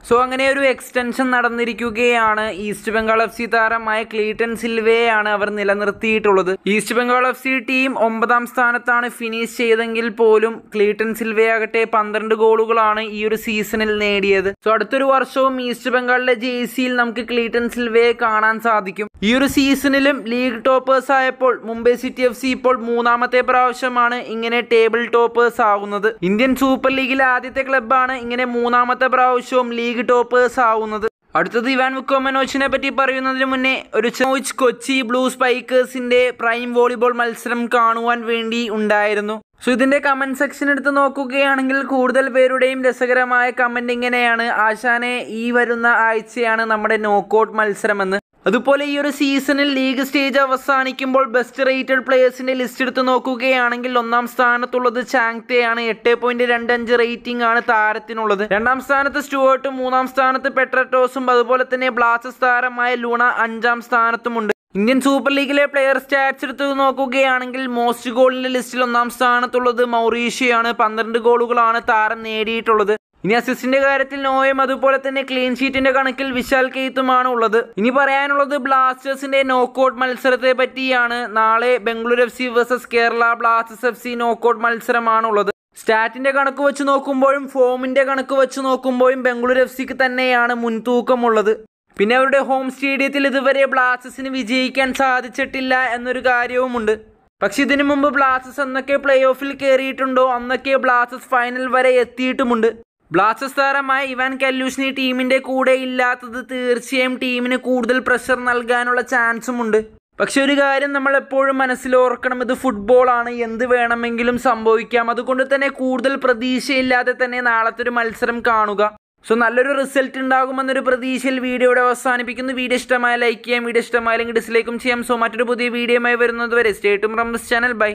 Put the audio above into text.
So അങ്ങനെ ഒരു extension നടന്നിരിക്കുകയാണ്. East Bengal FC താരമായ ക്ലീറ്റൺ സിൽവയെയാണ് അവർ നിലനിർത്തിയിട്ടുള്ളത്. ഈസ്റ്റ് ബംഗാൾ FC ടീം 9ാം സ്ഥാനത്താണ് ഫിനിഷ് ചെയ്തെങ്കിൽ പോലും ക്ലീറ്റൺ സിൽവയാകട്ടെ 12 ഗോളുകളാണ് ഈ ഒരു സീസണിൽ നേടിയത്. സോ അടുത്തൊരു വർഷവും ഈസ്റ്റ് ബംഗാളിലെ ജേഴ്സിയിൽ നമുക്ക് ക്ലീറ്റൺ സിൽവയെ കാണാൻ സാധിക്കും. ഈ ഒരു സീസണിലും ലീഗ് ടോപ്പേഴ്സ് ആയപ്പോൾ മുംബൈ സിറ്റി FC ഇപ്പോൾ 3ാമത്തെ പ്രാവശ്യമാണ് ഇങ്ങനെ ടേബിൾ ടോപ്പേഴ്സ് ആകുന്നത്. ഇന്ത്യൻ സൂപ്പർ ലീഗിലെ ആദ്യത്തെ ക്ലബ്ബാണ് ഇങ്ങനെ 3ാമത്തെ പ്രാവശ്യവും ലീഗ് ടോപ്പേഴ്സ് ആവുന്നത്. അടുത്തത് ഇവാൻ വുക്കോമനോവിച്ചിനെ പറ്റി പറയുന്നതിന് മുന്നേ ഒരു കൊച്ചി ബ്ലൂ സ്പൈക്കേഴ്സിന്റെ പ്രൈം വോളിബോൾ മത്സരം കാണുവാൻ വേണ്ടി ഉണ്ടായിരുന്നു. സോ ഇതിന്റെ കമന്റ് സെക്ഷൻ എടുത്ത് നോക്കുകയാണെങ്കിൽ കൂടുതൽ പേരുടെയും രസകരമായ കമന്റ് ഇങ്ങനെയാണ്: ആശാനെ, ഈ വരുന്ന ആഴ്ചയാണ് നമ്മുടെ നോക്കൌട്ട് മത്സരമെന്ന്. അതുപോലെ ഈ ഒരു സീസണിൽ ലീഗ് സ്റ്റേജ് അവസാനിക്കുമ്പോൾ ബെസ്റ്റ് റേറ്റഡ് പ്ലേയേഴ്സിന്റെ ലിസ്റ്റ് എടുത്ത് നോക്കുകയാണെങ്കിൽ 1ാം സ്ഥാനത്തുള്ളത് ചാങ്തെയാണ്. 8.25 റേറ്റിംഗ് ആണ് താരത്തിനുള്ളത്. 2ാം സ്ഥാനത്ത് സ്റ്റുവർട്ടും 3ാം സ്ഥാനത്ത് പെട്രറ്റോസും അതുപോലെ തന്നെ ബ്ലാസ്റ്റേഴ്സ് താരമായ ലൂണ 5ാം സ്ഥാനത്തുമുണ്ട്. ഇന്ത്യൻ സൂപ്പർ ലീഗിലെ പ്ലെയർ സ്റ്റാറ്റ്സ് എടുത്ത് നോക്കുകയാണെങ്കിൽ മോസ്റ്റ് ഗോളിന്റെ ലിസ്റ്റിൽ 1ാം സ്ഥാനത്തുള്ളത് മൗറീഷ്യയാണ്. 12 ഗോളുകളാണ് താരം നേടിയിട്ടുള്ളത്. ഇനി അസിസ്റ്റിന്റെ കാര്യത്തിൽ നോയും അതുപോലെ തന്നെ ക്ലീൻ ഷീറ്റിന്റെ കണക്കിൽ വിശാൽ കെയ്ത്തുമാണ് ഉള്ളത്. ഇനി പറയാനുള്ളത് ബ്ലാസ്റ്റേഴ്സിന്റെ നോക്കൌട്ട് മത്സരത്തെ പറ്റിയാണ്. നാളെ Bengaluru FC versus Kerala blasters FC knockout മത്സരമാണുള്ളത്. സ്റ്റാറ്റിന്റെ കണക്ക് വെച്ച് നോക്കുമ്പോഴും ഫോമിന്റെ കണക്ക് വെച്ച് നോക്കുമ്പോഴും ബംഗളൂരു FCക്ക് തന്നെയാണ് മുൻതൂക്കമുള്ളത്. പിന്നെ അവരുടെ ഹോം സ്റ്റേഡിയത്തിൽ ഇതുവരെ ബ്ലാസ്റ്റേഴ്സിന് വിജയിക്കാൻ സാധിച്ചിട്ടില്ല എന്നൊരു കാര്യവുമുണ്ട്. പക്ഷെ ഇതിനു മുമ്പ് ബ്ലാസ്റ്റേഴ്സ് എന്നൊക്കെ പ്ലേ ഓഫിൽ കയറിയിട്ടുണ്ടോ അന്നൊക്കെ ബ്ലാസ്റ്റേഴ്സ് ഫൈനൽ വരെ എത്തിയിട്ടുമുണ്ട്. ബ്ലാസ്റ്റേഴ്സ് താരമായ ഇവാൻ കല്യൂഷിനി ടീമിന്റെ കൂടെ ഇല്ലാത്തത് തീർച്ചയായും ടീമിന് കൂടുതൽ പ്രഷർ നൽകാനുള്ള ചാൻസുമുണ്ട്. പക്ഷെ ഒരു കാര്യം നമ്മൾ എപ്പോഴും മനസ്സിലോർക്കണം, ഇത് ഫുട്ബോളാണ്, എന്ത് വേണമെങ്കിലും സംഭവിക്കാം. അതുകൊണ്ട് തന്നെ കൂടുതൽ പ്രതീക്ഷയില്ലാതെ തന്നെ നാളത്തെ ഒരു മത്സരം കാണുക. സോ നല്ലൊരു റിസൾട്ട് ഉണ്ടാകുമെന്നൊരു പ്രതീക്ഷയിൽ വീഡിയോയുടെ അവസാനിപ്പിക്കുന്നു. വീഡിയോ ഇഷ്ടമായ ലൈക്ക് ചെയ്യാം, വീഡിയോ ഇഷ്ടമായില്ലെങ്കിൽ ഡിസ്ലൈക്കും ചെയ്യാം. സോ മറ്റൊരു പുതിയ വീഡിയോയുമായി വരുന്നത് വരെ stay tuned from this channel. By.